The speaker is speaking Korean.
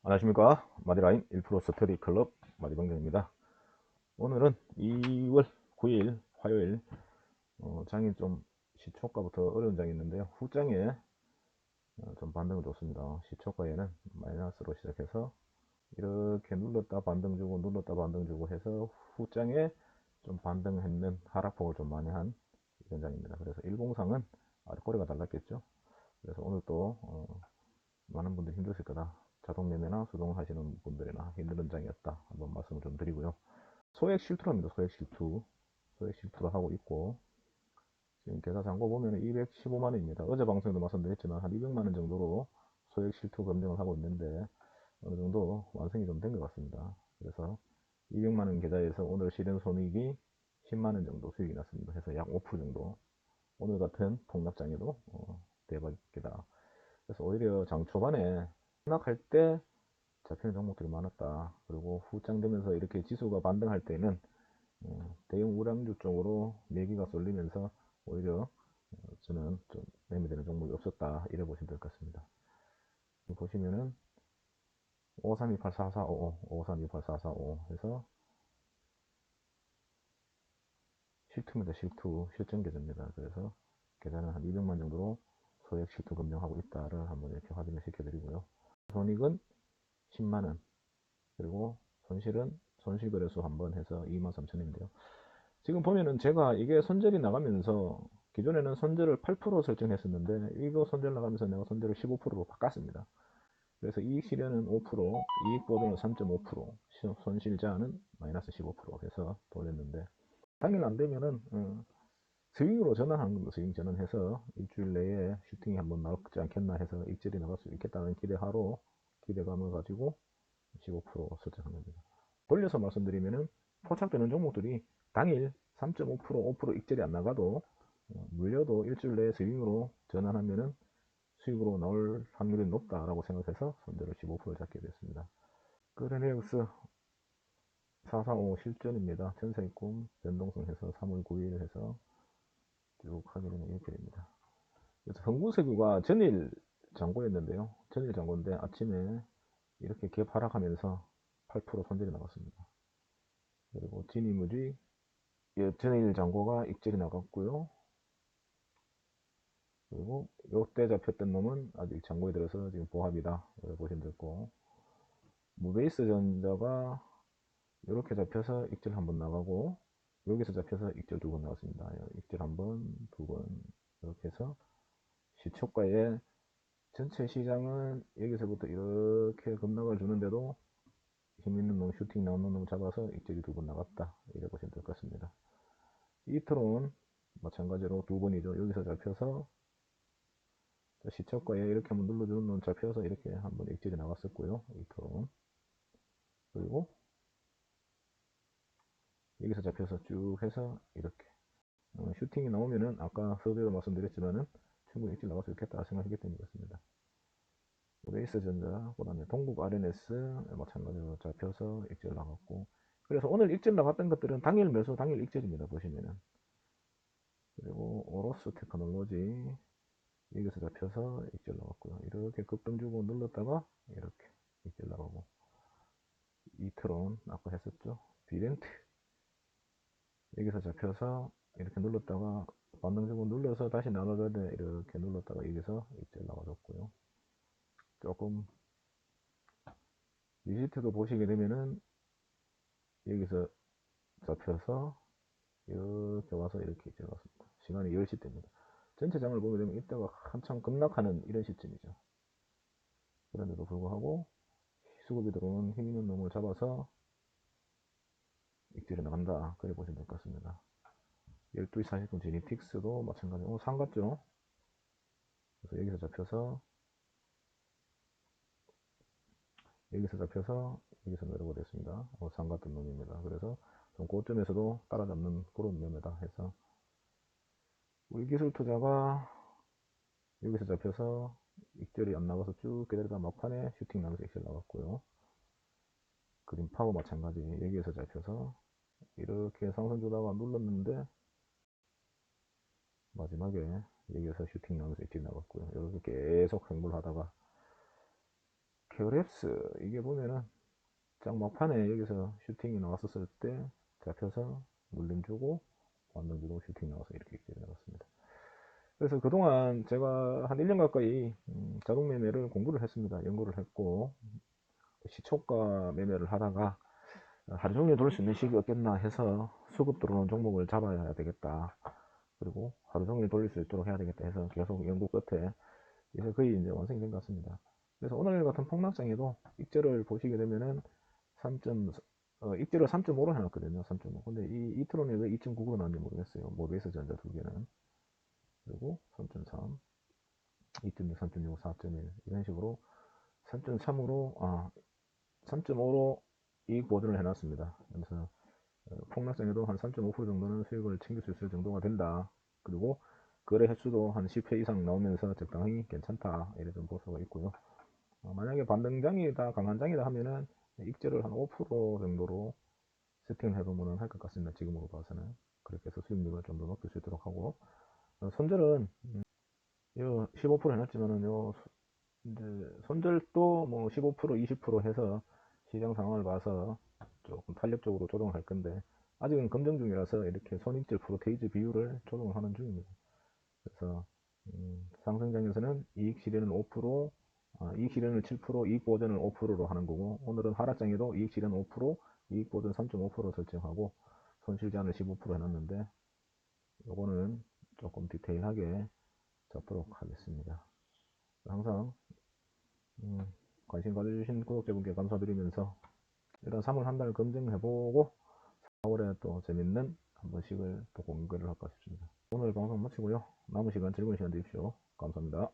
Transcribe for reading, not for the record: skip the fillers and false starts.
안녕하십니까. 마디라인 1% 스터디 클럽 마디방정입니다. 오늘은 2월 9일 화요일, 장이 좀 시초가부터 어려운 장이 있는데요. 후장에 좀 반등을 줬습니다. 시초가에는 마이너스로 시작해서 이렇게 눌렀다 반등 주고 눌렀다 반등 주고 해서 후장에 좀 반등했는 하락폭을 좀 많이 한 이런 장입니다. 그래서 일봉상은 꼬리가 달랐겠죠. 그래서 오늘 또 많은 분들이 힘드실 거다. 자동 매매나 수동 하시는 분들이나 힘든 장이었다. 한번 말씀을 좀 드리고요. 소액 실투랍니다. 소액 실투. 소액 실투를 하고 있고, 지금 계좌 잔고 보면 215만원입니다. 어제 방송에도 말씀드렸지만 한 200만원 정도로 소액 실투 검증을 하고 있는데, 어느 정도 완성이 좀 된 것 같습니다. 그래서 200만원 계좌에서 오늘 실현 손익이 10만원 정도 수익이 났습니다. 그래서 약 5% 정도. 오늘 같은 폭락장에도 대박이다. 그래서 오히려 장 초반에 폭락할 때 잡히는 종목들이 많았다. 그리고 후장 되면서 이렇게 지수가 반등할 때는 대형 우량주 쪽으로 매기가 쏠리면서 오히려 저는 좀 매매되는 종목이 없었다. 이래 보시면 될 것 같습니다. 보시면은 53284455, 53284455 해서 실투입니다. 실투, 실전 계좌입니다. 그래서 계좌는 한 200만 정도로 소액 실투 검증하고 있다를 한번 이렇게 확인을 시켜드리고요. 손익은 10만원, 그리고 손실은 손실거래소 한번 해서 23,000원인데요. 지금 보면은 제가 이게 손절이 나가면서 기존에는 손절을 8% 설정했었는데 이거 손절 나가면서 내가 손절을 15%로 바꿨습니다. 그래서 이익 실현은 5%, 이익 보전은 3.5%, 손실 자는 마이너스 15% 해서 돌렸는데 당일 안 되면은 스윙으로 전환하는 겁니다. 스윙 전환해서 일주일 내에 슈팅이 한번 나오지 않겠나 해서 익절이 나갈 수 있겠다는 기대하로 기대감을 가지고 15% 설정한 겁니다. 돌려서 말씀드리면은 포착되는 종목들이 당일 3.5%, 5% 익절이 안 나가도 물려도 일주일 내에 스윙으로 전환하면은 수익으로 나올 확률이 높다라고 생각해서 손절을 15% 잡게 됐습니다. 그레네익스 445 실전입니다. 천사의 꿈 변동성 해서 3월 9일 해서 쭉 하게 되면 이렇게 됩니다. 그래서 흥국석유가 전일 장고였는데요. 전일 장고인데 아침에 이렇게 갭 하락하면서 8% 손절이 나갔습니다. 그리고 진이무지 전일 장고가 익절이 나갔고요. 그리고 요때 잡혔던 놈은 아직 장고에 들어서 지금 보합이다. 이렇게 보시면 되고, 무베이스 전자가 이렇게 잡혀서 익절 한번 나가고, 여기서 잡혀서 익절 두 번 나왔습니다. 익절 한 번, 두 번, 이렇게 해서 시초가에 전체 시장은 여기서부터 이렇게 급락을 주는데도 힘 있는 놈, 슈팅 나오는 놈 잡아서 익절이 두 번 나갔다. 이렇게 보시면 될 것 같습니다. 이트론 마찬가지로 두 번이죠. 여기서 잡혀서 시초가에 이렇게 한번 눌러주는 놈 잡혀서 이렇게 한번 익절이 나갔었고요. 이트론. 그리고 여기서 잡혀서 쭉 해서 이렇게 슈팅이 나오면은 아까 서두에도 말씀드렸지만은 충분히 일찍 나갈 수 있겠다 생각했기 때문에 그렇습니다. 레이스전자, 그 다음에 동국 RNS 마찬가지로 잡혀서 익절 나갔고, 그래서 오늘 익절 나갔던 것들은 당일 매수, 당일 익절입니다. 보시면은. 그리고 오로스 테크놀로지 여기서 잡혀서 익절 나갔고요. 이렇게 급등 주고 눌렀다가 이렇게 익절 나가고, 이트론 아까 했었죠. 비렌트 여기서 잡혀서 이렇게 눌렀다가 반등주고 눌러서 다시 나눠줘야 돼. 이렇게 눌렀다가 여기서 익절 나와줬고요. 조금 리시트도 보시게 되면은 여기서 잡혀서 이렇게 와서 이렇게 익절 나왔습니다. 시간이 10시 때입니다. 전체 장을 보게 되면 이때가 한참 급락하는 이런 시점이죠. 그런데도 불구하고 수급이 들어오는 힘 있는 놈을 잡아서 익절이 나간다. 그래 보시면 될 것 같습니다. 12시 40분 제니틱스도 마찬가지로 상갔죠. 그래서 여기서 잡혀서 여기서 내려버렸습니다. 상갔던 놈입니다. 그래서 좀 고점에서도 따라잡는 그런 매매다 해서 우리 기술 투자가 여기서 잡혀서 익절이 안 나가서 쭉 기다리다 막판에 슈팅 나면서 익절 나갔고요. 그린 파워 마찬가지 여기에서 잡혀서 이렇게 상승 주다가 눌렀는데 마지막에 여기에서 슈팅 나면서 익절 나갔고요. 이렇게 계속 횡보를 하다가 케어랩스 이게 보면은 딱 막판에 여기서 슈팅이 나왔었을 때 잡혀서 물림 주고 완등 주고 슈팅 나와서 이렇게 익절이 나왔습니다. 그래서 그동안 제가 한 1년 가까이 자동 매매를 공부를 했습니다. 연구를 했고 시초가 매매를 하다가 하루 종일 돌 수 있는 시기 없겠나 해서 수급 들어오는 종목을 잡아야 되겠다. 그리고 하루 종일 돌릴 수 있도록 해야 되겠다 해서 계속 연구 끝에 이제 거의 이제 완성이 된 것 같습니다. 그래서 오늘 같은 폭락장에도 익절을 보시게 되면은 3. 익절을 3.5로 해놨거든요. 3.5. 근데 이 이트론이 왜 2.9로 나왔는지 모르겠어요. 모비스 전자 두 개는. 그리고 3.3, 2.6, 3.6, 4.1 이런 식으로 3.3으로 3.5로 이익 보존을 해놨습니다. 그래서 폭락장에도 한 3.5% 정도는 수익을 챙길 수 있을 정도가 된다. 그리고 거래 횟수도 한 10회 이상 나오면서 적당히 괜찮다. 이래 좀 볼 수가 있고요. 만약에 반등장이다, 강한장이다 하면은 익절을 한 5% 정도로 세팅을 해보면 할 것 같습니다. 지금으로 봐서는. 그렇게 해서 수익률을 좀 더 높일 수 있도록 하고, 손절은, 15% 해놨지만은, 이제, 손절도 뭐 15%, 20% 해서 시장 상황을 봐서 조금 탄력적으로 조정할 건데, 아직은 검증 중이라서 이렇게 손익질 프로테이즈 비율을 조정을 하는 중입니다. 그래서, 상승장에서는 이익 실현은 5%, 이익 실현을 7%, 이익 보전을 5%로 하는 거고, 오늘은 하락장에도 이익 실현 5%, 이익 보전 3.5% 설정하고, 손실 제한을 15% 해놨는데, 요거는 조금 디테일하게 잡도록 하겠습니다. 항상, 관심 가져주신 구독자분께 감사드리면서, 일단 3월 한 달 검증해보고, 4월에 또 재밌는 한 번씩을 또 공개를 할까 싶습니다. 오늘 방송 마치고요. 남은 시간 즐거운 시간 되십시오. 감사합니다.